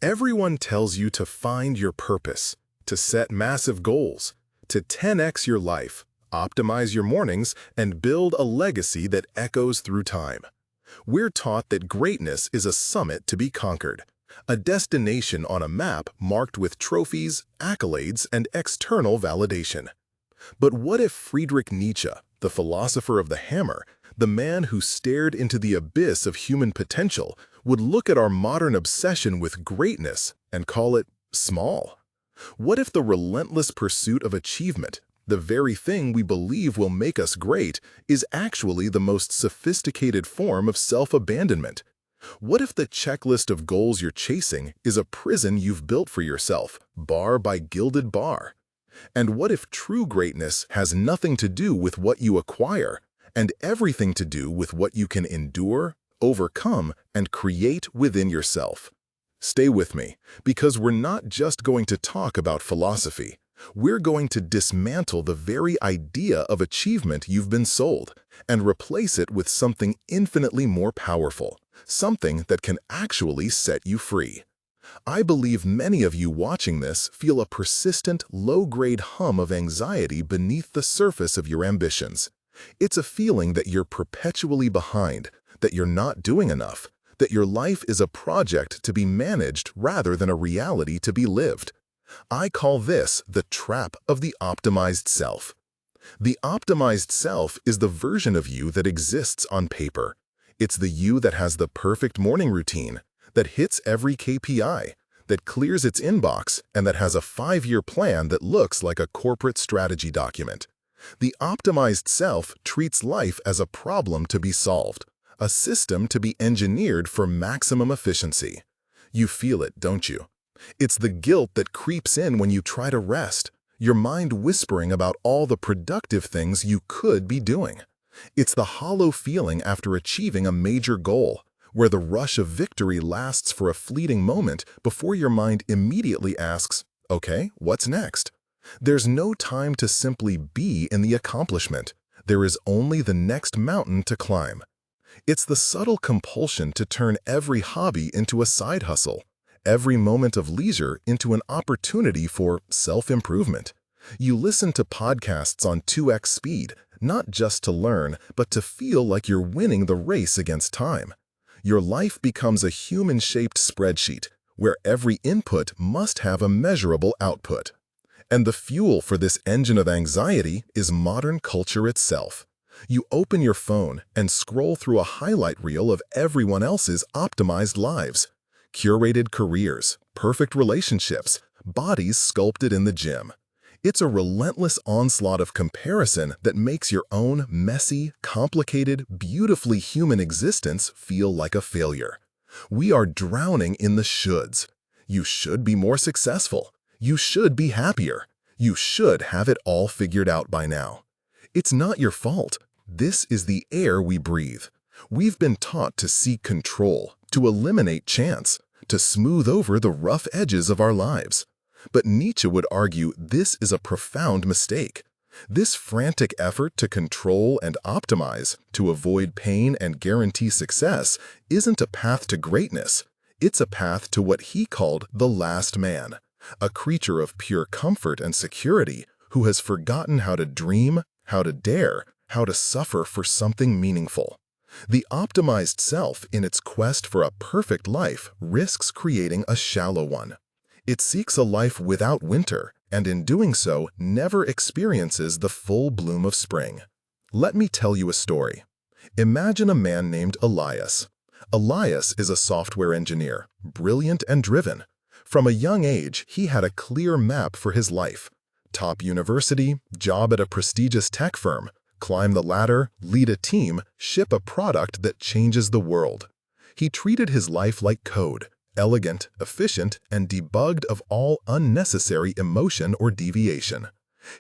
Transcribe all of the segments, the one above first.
Everyone tells you to find your purpose, to set massive goals, to 10x your life, optimize your mornings, and build a legacy that echoes through time. We're taught that greatness is a summit to be conquered, a destination on a map marked with trophies, accolades, and external validation. But what if Friedrich Nietzsche, the philosopher of the hammer, the man who stared into the abyss of human potential, would look at our modern obsession with greatness and call it small? What if the relentless pursuit of achievement, the very thing we believe will make us great, is actually the most sophisticated form of self-abandonment? What if the checklist of goals you're chasing is a prison you've built for yourself, bar by gilded bar? And what if true greatness has nothing to do with what you acquire, and everything to do with what you can endure, overcome, and create within yourself? Stay with me, because we're not just going to talk about philosophy. We're going to dismantle the very idea of achievement you've been sold and replace it with something infinitely more powerful, something that can actually set you free. I believe many of you watching this feel a persistent, low-grade hum of anxiety beneath the surface of your ambitions. It's a feeling that you're perpetually behind, that you're not doing enough, that your life is a project to be managed rather than a reality to be lived. I call this the trap of the optimized self. The optimized self is the version of you that exists on paper. It's the you that has the perfect morning routine, that hits every KPI, that clears its inbox, and that has a 5-year plan that looks like a corporate strategy document. The optimized self treats life as a problem to be solved, a system to be engineered for maximum efficiency. You feel it, don't you? It's the guilt that creeps in when you try to rest, your mind whispering about all the productive things you could be doing. It's the hollow feeling after achieving a major goal, where the rush of victory lasts for a fleeting moment before your mind immediately asks, "Okay, what's next?" There's no time to simply be in the accomplishment. There is only the next mountain to climb. It's the subtle compulsion to turn every hobby into a side hustle, every moment of leisure into an opportunity for self-improvement. You listen to podcasts on 2x speed, not just to learn, but to feel like you're winning the race against time. Your life becomes a human-shaped spreadsheet, where every input must have a measurable output. And the fuel for this engine of anxiety is modern culture itself. You open your phone and scroll through a highlight reel of everyone else's optimized lives. Curated careers, perfect relationships, bodies sculpted in the gym. It's a relentless onslaught of comparison that makes your own messy, complicated, beautifully human existence feel like a failure. We are drowning in the shoulds. You should be more successful. You should be happier. You should have it all figured out by now. It's not your fault. This is the air we breathe. We've been taught to seek control, to eliminate chance, to smooth over the rough edges of our lives. But Nietzsche would argue this is a profound mistake. This frantic effort to control and optimize, to avoid pain and guarantee success, isn't a path to greatness. It's a path to what he called the last man, a creature of pure comfort and security who has forgotten how to dream, how to dare, how to suffer for something meaningful. The optimized self, in its quest for a perfect life, risks creating a shallow one. It seeks a life without winter, and in doing so, never experiences the full bloom of spring. Let me tell you a story. Imagine a man named Elias. Elias is a software engineer, brilliant and driven. From a young age, he had a clear map for his life. Top university, job at a prestigious tech firm, climb the ladder, lead a team, ship a product that changes the world. He treated his life like code, elegant, efficient, and debugged of all unnecessary emotion or deviation.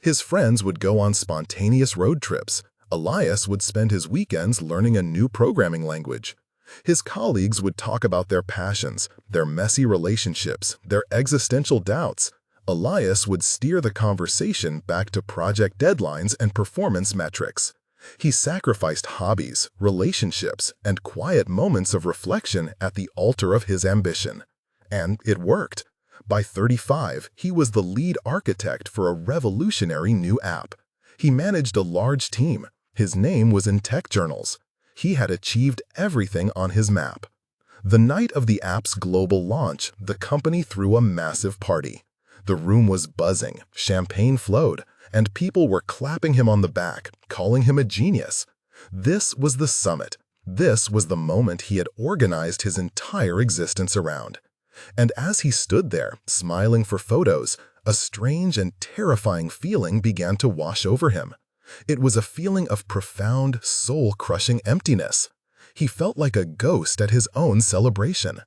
His friends would go on spontaneous road trips. Elias would spend his weekends learning a new programming language. His colleagues would talk about their passions, their messy relationships, their existential doubts. Elias would steer the conversation back to project deadlines and performance metrics. He sacrificed hobbies, relationships, and quiet moments of reflection at the altar of his ambition. And it worked. By 35, he was the lead architect for a revolutionary new app. He managed a large team. His name was in tech journals. He had achieved everything on his map. The night of the app's global launch, the company threw a massive party. The room was buzzing, champagne flowed, and people were clapping him on the back, calling him a genius. This was the summit. This was the moment he had organized his entire existence around. And as he stood there, smiling for photos, a strange and terrifying feeling began to wash over him. It was a feeling of profound, soul-crushing emptiness. He felt like a ghost at his own celebration.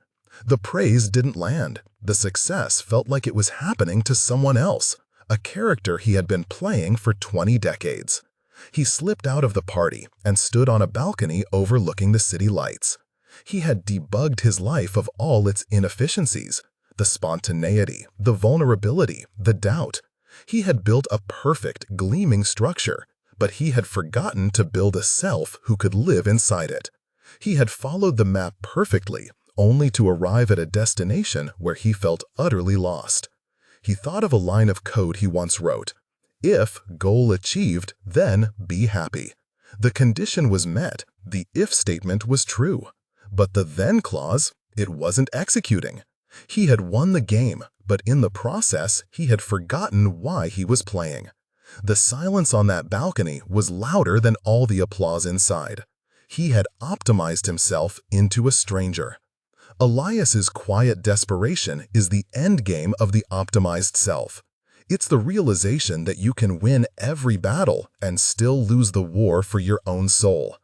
The praise didn't land. The success felt like it was happening to someone else, a character he had been playing for 20 decades. He slipped out of the party and stood on a balcony overlooking the city lights. He had debugged his life of all its inefficiencies, the spontaneity, the vulnerability, the doubt. He had built a perfect, gleaming structure, but he had forgotten to build a self who could live inside it. He had followed the map perfectly, only to arrive at a destination where he felt utterly lost. He thought of a line of code he once wrote: "If goal achieved, then be happy." The condition was met, the if statement was true. But the then clause, it wasn't executing. He had won the game, but in the process, he had forgotten why he was playing. The silence on that balcony was louder than all the applause inside. He had optimized himself into a stranger. Elias's quiet desperation is the endgame of the optimized self. It's the realization that you can win every battle and still lose the war for your own soul.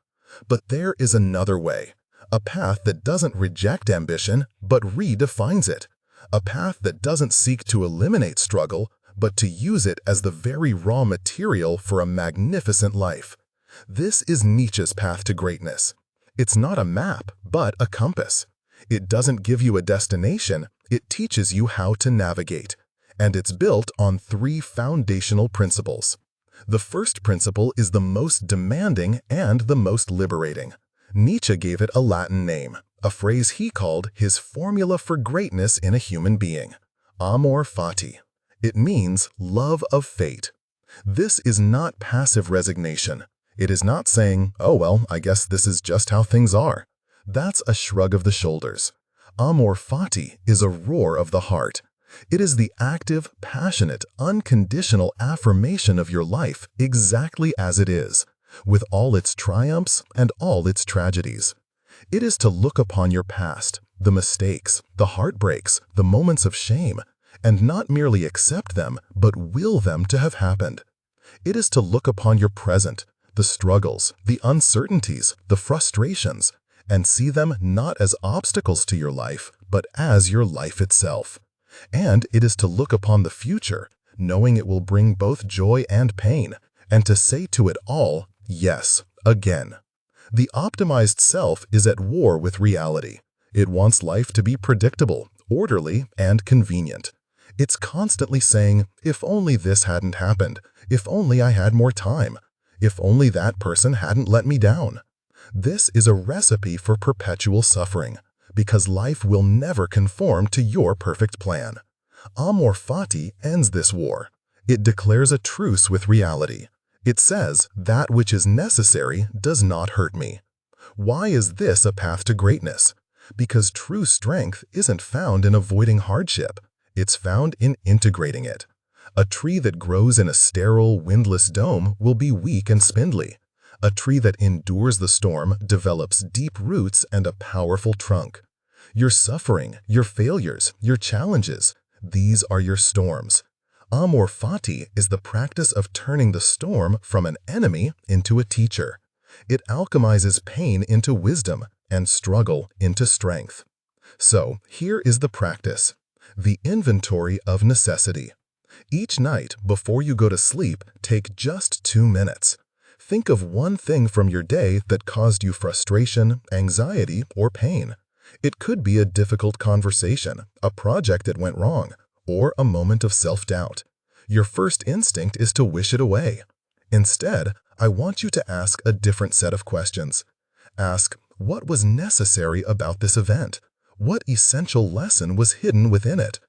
But there is another way, a path that doesn't reject ambition, but redefines it. A path that doesn't seek to eliminate struggle, but to use it as the very raw material for a magnificent life. This is Nietzsche's path to greatness. It's not a map, but a compass. It doesn't give you a destination, it teaches you how to navigate. And it's built on 3 foundational principles. The first principle is the most demanding and the most liberating. Nietzsche gave it a Latin name, a phrase he called his formula for greatness in a human being: amor fati. It means love of fate. This is not passive resignation. It is not saying, "Oh well, I guess this is just how things are." That's a shrug of the shoulders. Amor fati is a roar of the heart. It is the active, passionate, unconditional affirmation of your life exactly as it is, with all its triumphs and all its tragedies. It is to look upon your past, the mistakes, the heartbreaks, the moments of shame, and not merely accept them, but will them to have happened. It is to look upon your present, the struggles, the uncertainties, the frustrations, and see them not as obstacles to your life, but as your life itself. And it is to look upon the future, knowing it will bring both joy and pain, and to say to it all, yes, again. The optimized self is at war with reality. It wants life to be predictable, orderly, and convenient. It's constantly saying, if only this hadn't happened, if only I had more time, if only that person hadn't let me down. This is a recipe for perpetual suffering, because life will never conform to your perfect plan. Amor fati ends this war. It declares a truce with reality. It says, that which is necessary does not hurt me. Why is this a path to greatness? Because true strength isn't found in avoiding hardship. It's found in integrating it. A tree that grows in a sterile, windless dome will be weak and spindly. A tree that endures the storm develops deep roots and a powerful trunk. Your suffering, your failures, your challenges, these are your storms. Amor fati is the practice of turning the storm from an enemy into a teacher. It alchemizes pain into wisdom and struggle into strength. So, here is the practice. The inventory of necessity. Each night, before you go to sleep, take just 2 minutes. Think of one thing from your day that caused you frustration, anxiety, or pain. It could be a difficult conversation, a project that went wrong, or a moment of self-doubt. Your first instinct is to wish it away. Instead, I want you to ask a different set of questions. Ask, what was necessary about this event? What essential lesson was hidden within it?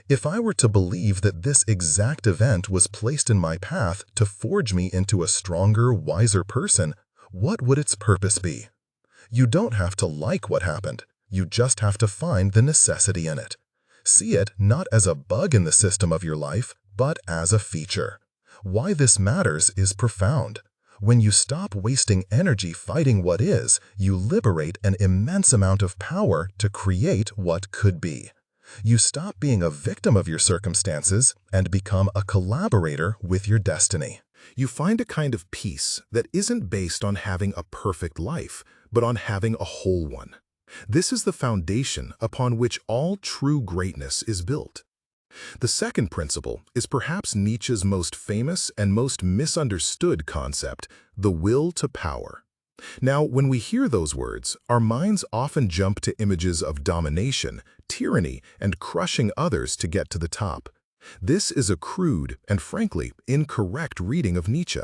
If I were to believe that this exact event was placed in my path to forge me into a stronger, wiser person, what would its purpose be? You don't have to like what happened. You just have to find the necessity in it. See it not as a bug in the system of your life, but as a feature. Why this matters is profound. When you stop wasting energy fighting what is, you liberate an immense amount of power to create what could be. You stop being a victim of your circumstances and become a collaborator with your destiny. You find a kind of peace that isn't based on having a perfect life, but on having a whole one. This is the foundation upon which all true greatness is built. The second principle is perhaps Nietzsche's most famous and most misunderstood concept, the will to power. Now, when we hear those words, our minds often jump to images of domination, tyranny, and crushing others to get to the top. This is a crude and, frankly, incorrect reading of Nietzsche.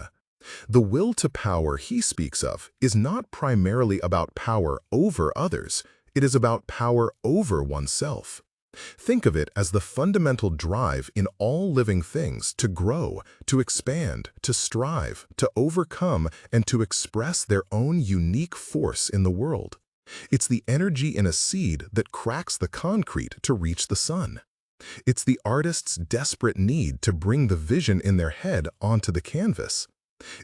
The will to power he speaks of is not primarily about power over others, it is about power over oneself. Think of it as the fundamental drive in all living things to grow, to expand, to strive, to overcome, and to express their own unique force in the world. It's the energy in a seed that cracks the concrete to reach the sun. It's the artist's desperate need to bring the vision in their head onto the canvas.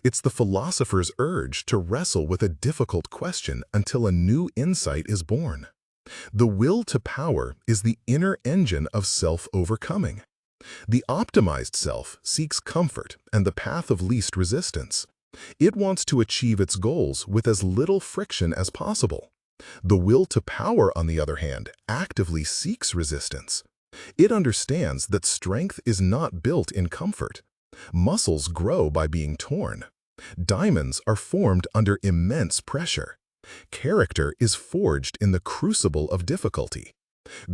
It's the philosopher's urge to wrestle with a difficult question until a new insight is born. The will to power is the inner engine of self-overcoming. The optimized self seeks comfort and the path of least resistance. It wants to achieve its goals with as little friction as possible. The will to power, on the other hand, actively seeks resistance. It understands that strength is not built in comfort. Muscles grow by being torn. Diamonds are formed under immense pressure. Character is forged in the crucible of difficulty.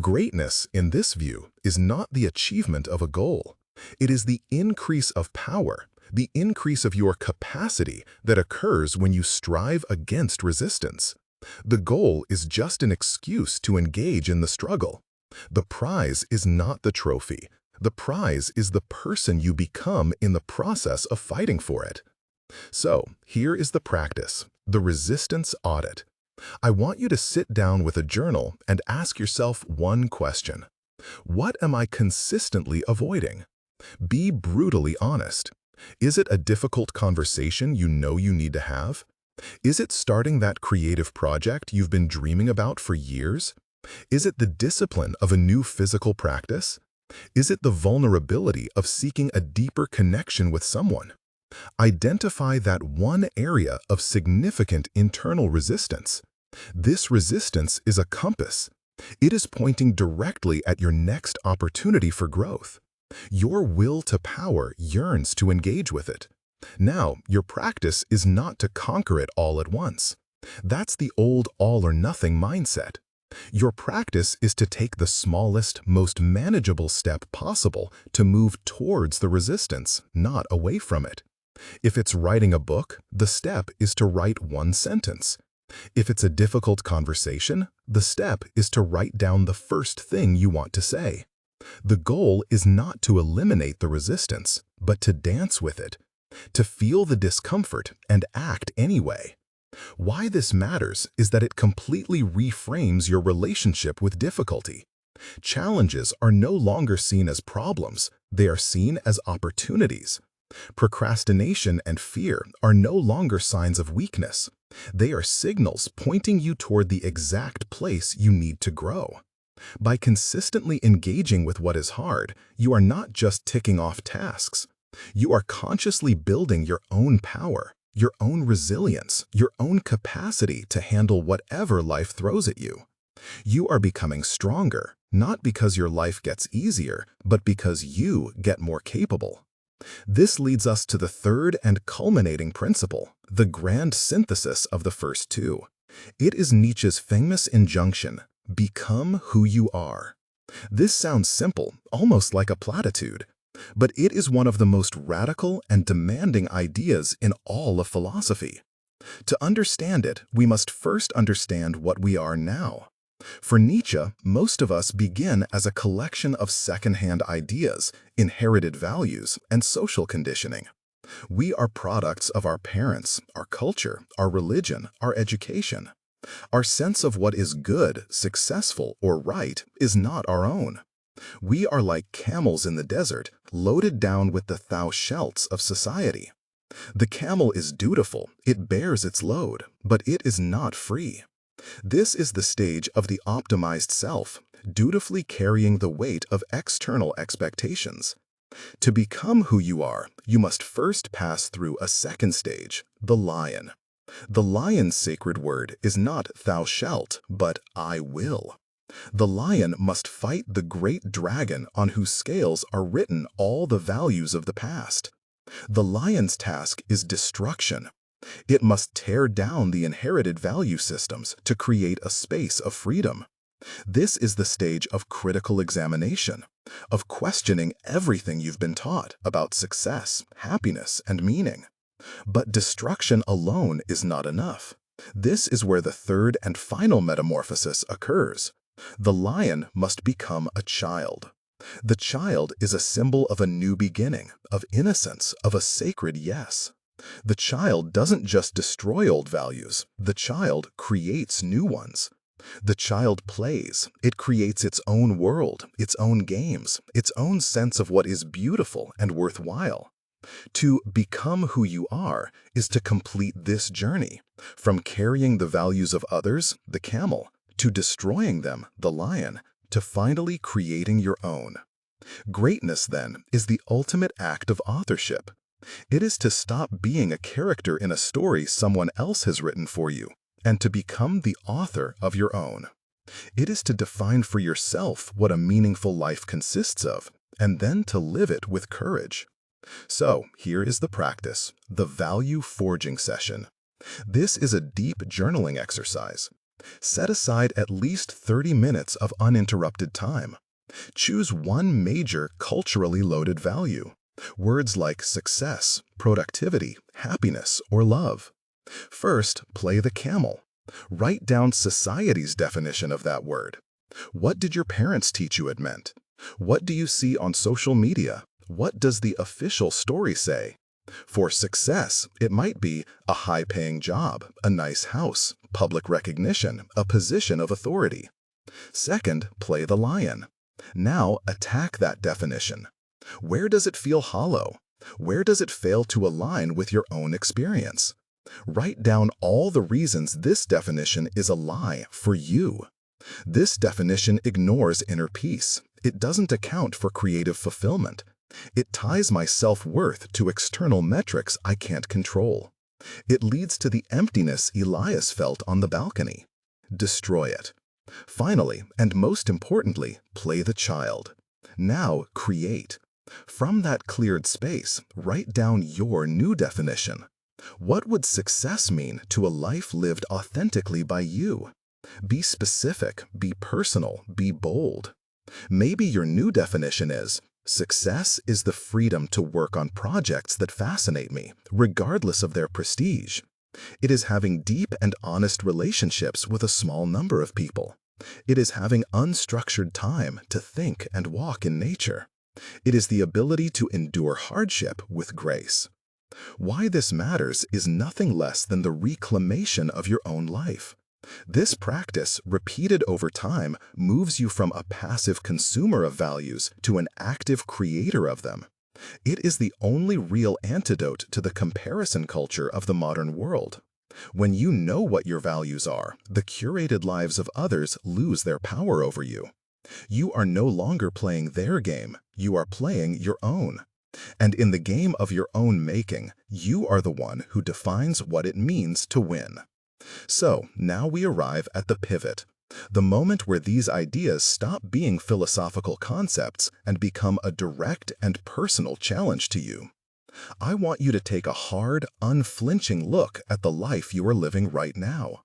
Greatness, in this view, is not the achievement of a goal. It is the increase of power, the increase of your capacity that occurs when you strive against resistance. The goal is just an excuse to engage in the struggle. The prize is not the trophy. The prize is the person you become in the process of fighting for it. So, here is the practice, the resistance audit. I want you to sit down with a journal and ask yourself one question. What am I consistently avoiding? Be brutally honest. Is it a difficult conversation you know you need to have? Is it starting that creative project you've been dreaming about for years? Is it the discipline of a new physical practice? Is it the vulnerability of seeking a deeper connection with someone? Identify that one area of significant internal resistance. This resistance is a compass. It is pointing directly at your next opportunity for growth. Your will to power yearns to engage with it. Now, your practice is not to conquer it all at once. That's the old all-or-nothing mindset. Your practice is to take the smallest, most manageable step possible to move towards the resistance, not away from it. If it's writing a book, the step is to write one sentence. If it's a difficult conversation, the step is to write down the first thing you want to say. The goal is not to eliminate the resistance, but to dance with it, to feel the discomfort and act anyway. Why this matters is that it completely reframes your relationship with difficulty. Challenges are no longer seen as problems, they are seen as opportunities. Procrastination and fear are no longer signs of weakness. They are signals pointing you toward the exact place you need to grow. By consistently engaging with what is hard, you are not just ticking off tasks. You are consciously building your own power, your own resilience, your own capacity to handle whatever life throws at you. You are becoming stronger, not because your life gets easier, but because you get more capable. This leads us to the third and culminating principle, the grand synthesis of the first two. It is Nietzsche's famous injunction, become who you are. This sounds simple, almost like a platitude, but it is one of the most radical and demanding ideas in all of philosophy. To understand it, we must first understand what we are now. For Nietzsche, most of us begin as a collection of secondhand ideas, inherited values, and social conditioning. We are products of our parents, our culture, our religion, our education. Our sense of what is good, successful, or right is not our own. We are like camels in the desert, loaded down with the thou shalts of society. The camel is dutiful, it bears its load, but it is not free. This is the stage of the optimized self, dutifully carrying the weight of external expectations. To become who you are, you must first pass through a second stage, the lion. The lion's sacred word is not thou shalt, but I will. The lion must fight the great dragon on whose scales are written all the values of the past. The lion's task is destruction. It must tear down the inherited value systems to create a space of freedom. This is the stage of critical examination, of questioning everything you've been taught about success, happiness, and meaning. But destruction alone is not enough. This is where the third and final metamorphosis occurs. The lion must become a child. The child is a symbol of a new beginning, of innocence, of a sacred yes. The child doesn't just destroy old values, the child creates new ones. The child plays, it creates its own world, its own games, its own sense of what is beautiful and worthwhile. To become who you are is to complete this journey, from carrying the values of others, the camel, to destroying them, the lion, to finally creating your own. Greatness, then, is the ultimate act of authorship. It is to stop being a character in a story someone else has written for you, and to become the author of your own. It is to define for yourself what a meaningful life consists of, and then to live it with courage. So, here is the practice, the value forging session. This is a deep journaling exercise. Set aside at least 30 minutes of uninterrupted time. Choose one major culturally loaded value. Words like success, productivity, happiness, or love. First, play the camel. Write down society's definition of that word. What did your parents teach you it meant? What do you see on social media? What does the official story say? For success, it might be a high-paying job, a nice house, public recognition, a position of authority. Second, play the lion. Now attack that definition. Where does it feel hollow? Where does it fail to align with your own experience? Write down all the reasons this definition is a lie for you. This definition ignores inner peace. It doesn't account for creative fulfillment. It ties my self-worth to external metrics I can't control. It leads to the emptiness Elias felt on the balcony. Destroy it. Finally, and most importantly, play the child. Now create. From that cleared space, write down your new definition. What would success mean to a life lived authentically by you? Be specific, be personal, be bold. Maybe your new definition is, success is the freedom to work on projects that fascinate me, regardless of their prestige. It is having deep and honest relationships with a small number of people. It is having unstructured time to think and walk in nature. It is the ability to endure hardship with grace. Why this matters is nothing less than the reclamation of your own life. This practice, repeated over time, moves you from a passive consumer of values to an active creator of them. It is the only real antidote to the comparison culture of the modern world. When you know what your values are, the curated lives of others lose their power over you. You are no longer playing their game, you are playing your own. And in the game of your own making, you are the one who defines what it means to win. So, now we arrive at the pivot, the moment where these ideas stop being philosophical concepts and become a direct and personal challenge to you. I want you to take a hard, unflinching look at the life you are living right now.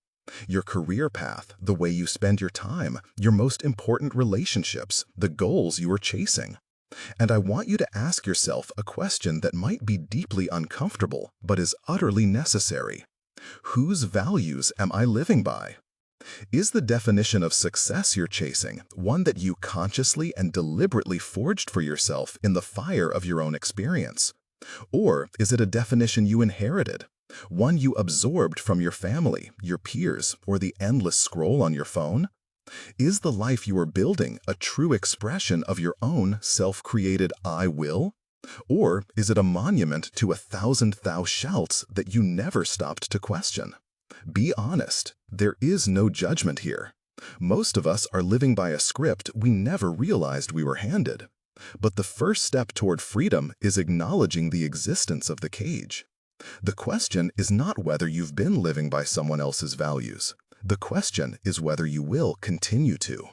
Your career path, the way you spend your time, your most important relationships, the goals you are chasing. And I want you to ask yourself a question that might be deeply uncomfortable, but is utterly necessary. Whose values am I living by? Is the definition of success you're chasing one that you consciously and deliberately forged for yourself in the fire of your own experience? Or is it a definition you inherited, one you absorbed from your family, your peers, or the endless scroll on your phone? Is the life you are building a true expression of your own self-created I will? Or is it a monument to 1,000 thou shalts that you never stopped to question? Be honest, there is no judgment here. Most of us are living by a script we never realized we were handed. But the first step toward freedom is acknowledging the existence of the cage. The question is not whether you've been living by someone else's values. The question is whether you will continue to.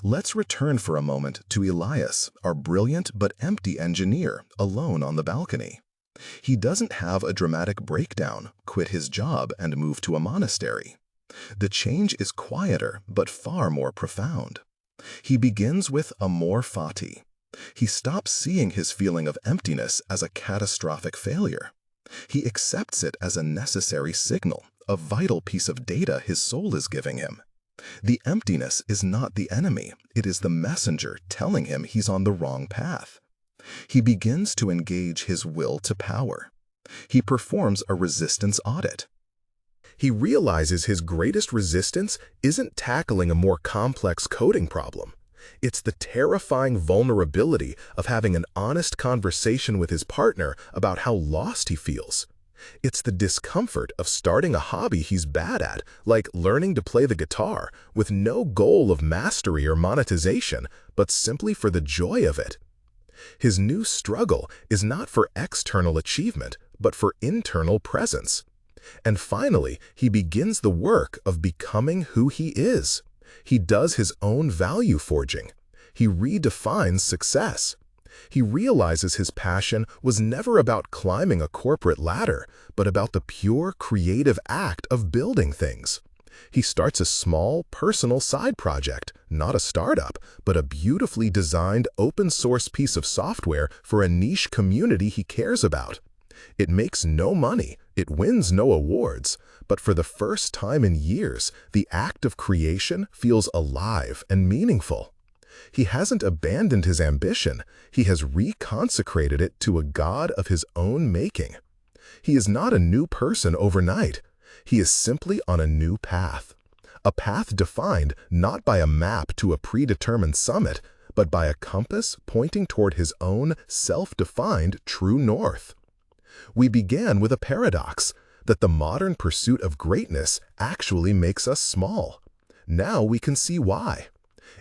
Let's return for a moment to Elias, our brilliant but empty engineer, alone on the balcony. He doesn't have a dramatic breakdown, quit his job, and move to a monastery. The change is quieter but far more profound. He begins with amor fati. He stops seeing his feeling of emptiness as a catastrophic failure. He accepts it as a necessary signal, a vital piece of data his soul is giving him. The emptiness is not the enemy, it is the messenger telling him he's on the wrong path. He begins to engage his will to power. He performs a resistance audit. He realizes his greatest resistance isn't tackling a more complex coding problem. It's the terrifying vulnerability of having an honest conversation with his partner about how lost he feels. It's the discomfort of starting a hobby he's bad at, like learning to play the guitar, with no goal of mastery or monetization, but simply for the joy of it. His new struggle is not for external achievement, but for internal presence. And finally, he begins the work of becoming who he is. He does his own value forging. He redefines success. He realizes his passion was never about climbing a corporate ladder, but about the pure creative act of building things. He starts a small, personal side project, not a startup, but a beautifully designed open-source piece of software for a niche community he cares about. It makes no money, it wins no awards, but for the first time in years, the act of creation feels alive and meaningful. He hasn't abandoned his ambition, he has reconsecrated it to a god of his own making. He is not a new person overnight. He is simply on a new path. A path defined not by a map to a predetermined summit, but by a compass pointing toward his own self-defined true north. We began with a paradox, that the modern pursuit of greatness actually makes us small. Now we can see why.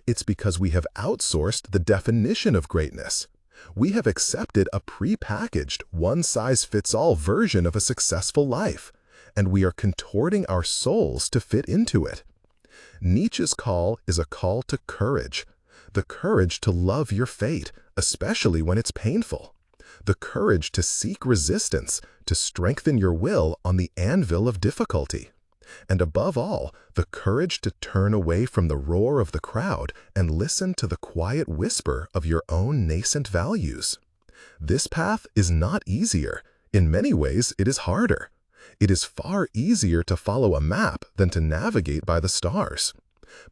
It's because we have outsourced the definition of greatness. We have accepted a pre-packaged, one-size-fits-all version of a successful life, and we are contorting our souls to fit into it. Nietzsche's call is a call to courage, the courage to love your fate, especially when it's painful, the courage to seek resistance, to strengthen your will on the anvil of difficulty, and above all, the courage to turn away from the roar of the crowd and listen to the quiet whisper of your own nascent values. This path is not easier. In many ways, it is harder. It is far easier to follow a map than to navigate by the stars.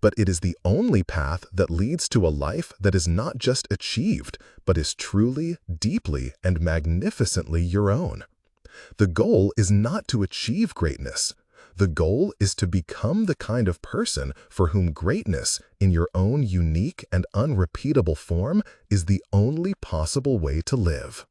But it is the only path that leads to a life that is not just achieved, but is truly, deeply, and magnificently your own. The goal is not to achieve greatness. The goal is to become the kind of person for whom greatness, in your own unique and unrepeatable form, is the only possible way to live.